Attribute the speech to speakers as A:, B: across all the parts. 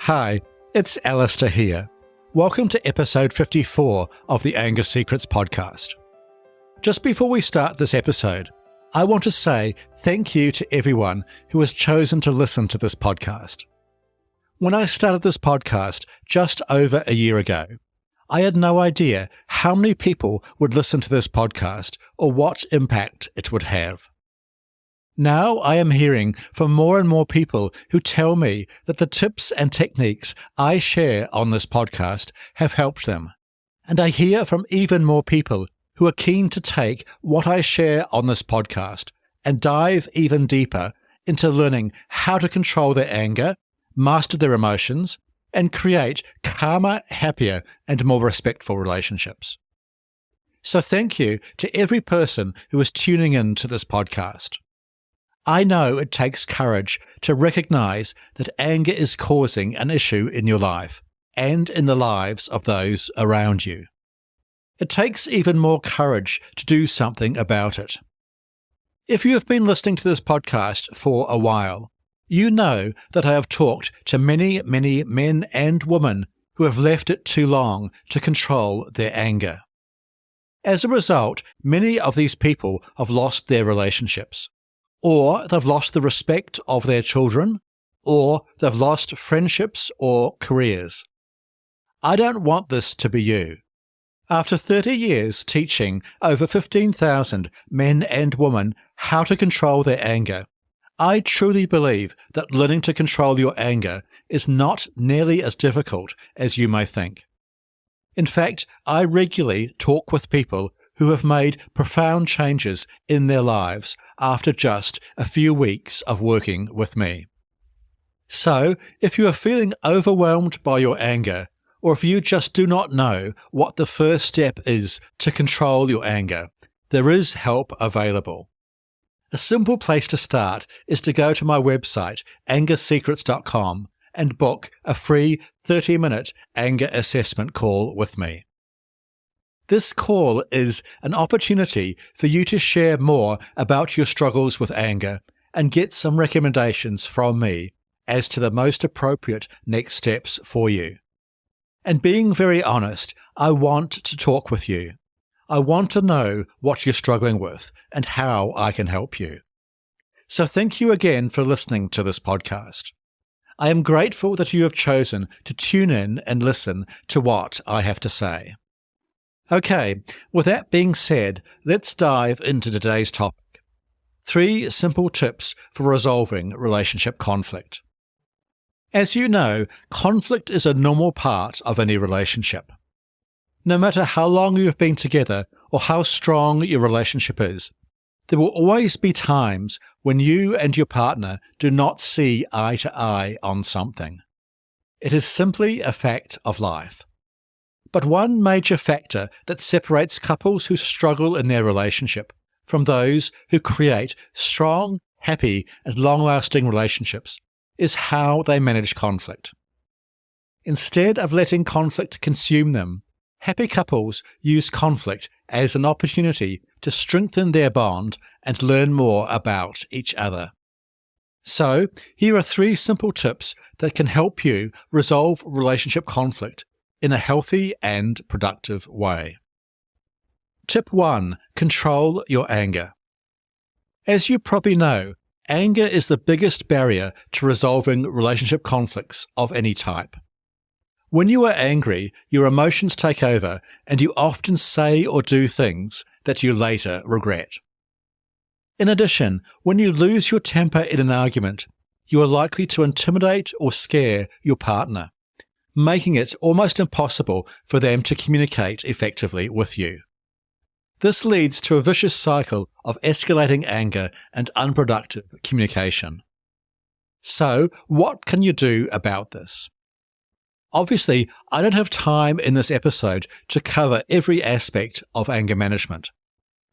A: Hi, it's Alastair here. Welcome to episode 54 of the Anger Secrets podcast. Just before we start this episode, I want to say thank you to everyone who has chosen to listen to this podcast. When I started this podcast just over a year ago, I had no idea how many people would listen to this podcast or what impact it would have. Now I am hearing from more and more people who tell me that the tips and techniques I share on this podcast have helped them. And I hear from even more people who are keen to take what I share on this podcast and dive even deeper into learning how to control their anger, master their emotions, and create calmer, happier, and more respectful relationships. So thank you to every person who is tuning in to this podcast. I know it takes courage to recognize that anger is causing an issue in your life and in the lives of those around you. It takes even more courage to do something about it. If you have been listening to this podcast for a while, you know that I have talked to many men and women who have left it too long to control their anger. As a result, many of these people have lost their relationships. Or they've lost the respect of their children, or they've lost friendships or careers. I don't want this to be you. After 30 years teaching over 15,000 men and women how to control their anger, I truly believe that learning to control your anger is not nearly as difficult as you may think. In fact, I regularly talk with people who have made profound changes in their lives after just a few weeks of working with me. So, if you are feeling overwhelmed by your anger, or if you just do not know what the first step is to control your anger, there is help available. A simple place to start is to go to my website, angersecrets.com, and book a free 30-minute anger assessment call with me. This call is an opportunity for you to share more about your struggles with anger and get some recommendations from me as to the most appropriate next steps for you. And being very honest, I want to talk with you. I want to know what you're struggling with and how I can help you. So thank you again for listening to this podcast. I am grateful that you have chosen to tune in and listen to what I have to say. Okay, with that being said, let's dive into today's topic. 3 simple tips for resolving relationship conflict. As you know, conflict is a normal part of any relationship. No matter how long you have been together or how strong your relationship is, there will always be times when you and your partner do not see eye to eye on something. It is simply a fact of life. But one major factor that separates couples who struggle in their relationship from those who create strong, happy, and long-lasting relationships is how they manage conflict. Instead of letting conflict consume them, happy couples use conflict as an opportunity to strengthen their bond and learn more about each other. So, here are 3 simple tips that can help you resolve relationship conflict in a healthy and productive way. Tip 1. Control your anger. As you probably know, anger is the biggest barrier to resolving relationship conflicts of any type. When you are angry, your emotions take over and you often say or do things that you later regret. In addition, when you lose your temper in an argument, you are likely to intimidate or scare your partner, making it almost impossible for them to communicate effectively with you. This leads to a vicious cycle of escalating anger and unproductive communication. So, what can you do about this? Obviously, I don't have time in this episode to cover every aspect of anger management,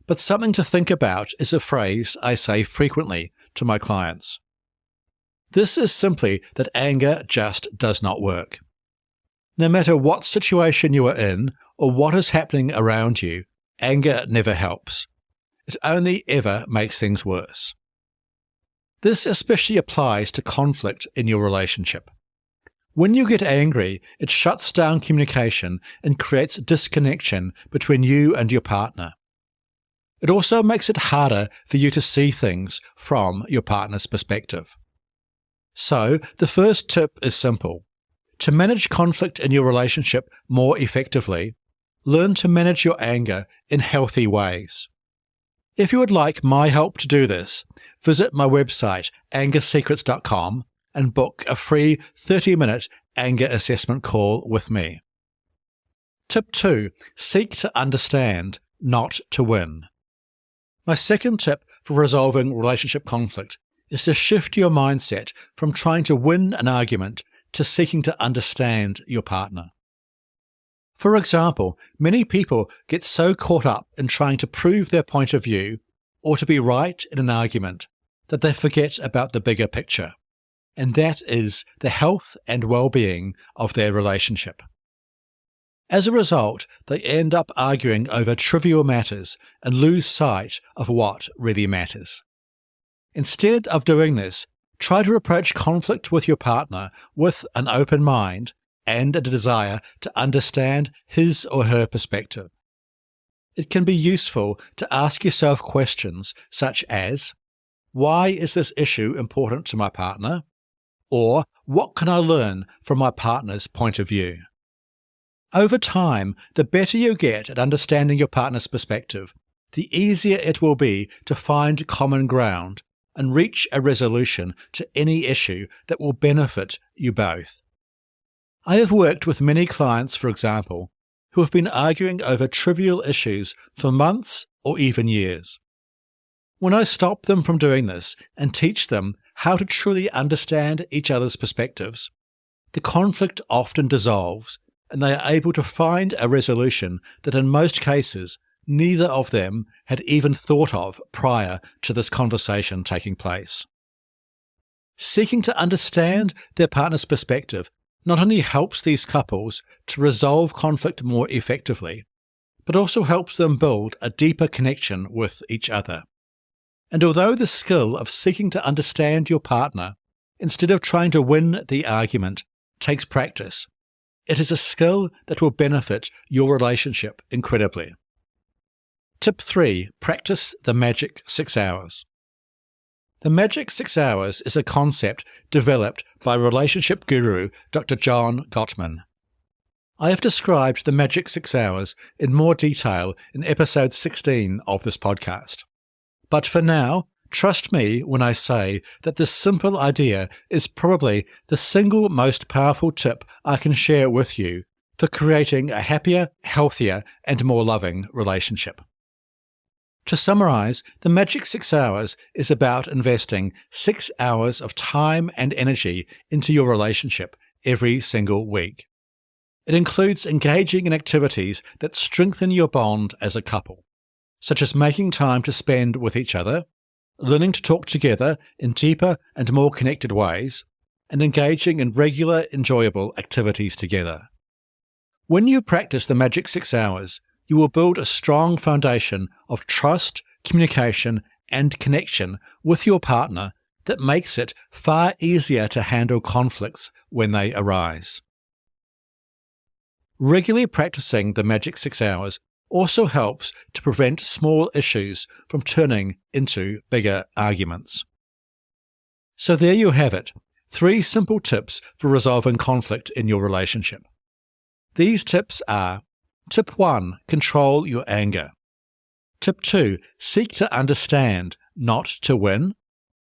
A: but something to think about is a phrase I say frequently to my clients. This is simply that anger just does not work. No matter what situation you are in or what is happening around you, anger never helps. It only ever makes things worse. This especially applies to conflict in your relationship. When you get angry, it shuts down communication and creates disconnection between you and your partner. It also makes it harder for you to see things from your partner's perspective. So, the first tip is simple. To manage conflict in your relationship more effectively, learn to manage your anger in healthy ways. If you would like my help to do this, visit my website angersecrets.com and book a free 30-minute anger assessment call with me. Tip 2. Seek to understand, not to win. My second tip for resolving relationship conflict is to shift your mindset from trying to win an argument to seeking to understand your partner. For example, many people get so caught up in trying to prove their point of view or to be right in an argument that they forget about the bigger picture, and that is the health and well-being of their relationship. As a result, they end up arguing over trivial matters and lose sight of what really matters. Instead of doing this, try to approach conflict with your partner with an open mind and a desire to understand his or her perspective. It can be useful to ask yourself questions such as, why is this issue important to my partner? Or, what can I learn from my partner's point of view? Over time, the better you get at understanding your partner's perspective, the easier it will be to find common ground and reach a resolution to any issue that will benefit you both. I have worked with many clients, for example, who have been arguing over trivial issues for months or even years. When I stop them from doing this and teach them how to truly understand each other's perspectives, the conflict often dissolves and they are able to find a resolution that in most cases neither of them had even thought of prior to this conversation taking place. Seeking to understand their partner's perspective not only helps these couples to resolve conflict more effectively, but also helps them build a deeper connection with each other. And although the skill of seeking to understand your partner, instead of trying to win the argument, takes practice, it is a skill that will benefit your relationship incredibly. Tip 3. Practice the magic 6 hours. The magic 6 hours is a concept developed by relationship guru Dr. John Gottman. I have described the magic 6 hours in more detail in episode 16 of this podcast. But for now, trust me when I say that this simple idea is probably the single most powerful tip I can share with you for creating a happier, healthier, and more loving relationship. To summarize, the magic 6 hours is about investing 6 hours of time and energy into your relationship every single week. It includes engaging in activities that strengthen your bond as a couple, such as making time to spend with each other, learning to talk together in deeper and more connected ways, and engaging in regular, enjoyable activities together. When you practice the magic 6 hours, you will build a strong foundation of trust, communication, and connection with your partner that makes it far easier to handle conflicts when they arise. Regularly practicing the magic 6 hours also helps to prevent small issues from turning into bigger arguments. So there you have it, 3 simple tips for resolving conflict in your relationship. These tips are: Tip 1. Control your anger. Tip 2. Seek to understand, not to win.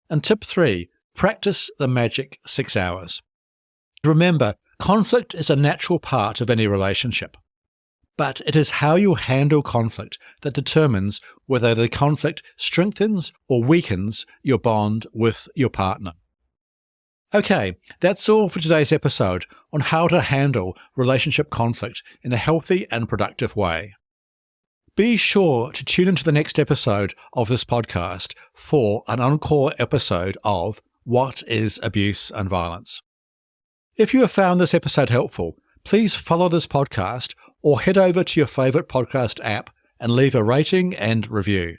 A: And Tip 3. Practice the magic 6 hours. Remember, conflict is a natural part of any relationship. But it is how you handle conflict that determines whether the conflict strengthens or weakens your bond with your partner. Okay, that's all for today's episode on how to handle relationship conflict in a healthy and productive way. Be sure to tune into the next episode of this podcast for an encore episode of What is Abuse and Violence? If you have found this episode helpful, please follow this podcast or head over to your favourite podcast app and leave a rating and review.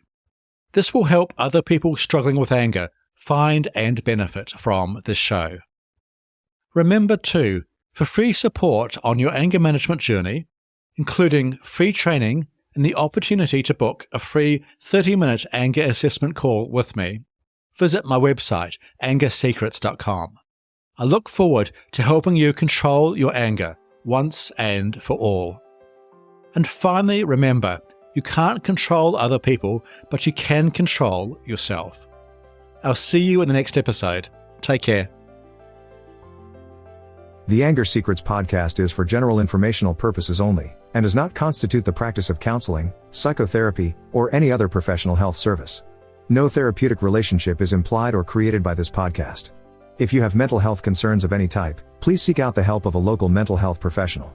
A: This will help other people struggling with anger find and benefit from this show. Remember too, For free support on your anger management journey, including free training and the opportunity to book a free 30-minute anger assessment call with me, visit my website, angersecrets.com. I look forward to helping you control your anger once and for all. And finally, remember, you can't control other people, but you can control yourself. I'll see you in the next episode. Take care.
B: The Anger Secrets podcast is for general informational purposes only, and does not constitute the practice of counseling, psychotherapy, or any other professional health service. No therapeutic relationship is implied or created by this podcast. If you have mental health concerns of any type, please seek out the help of a local mental health professional.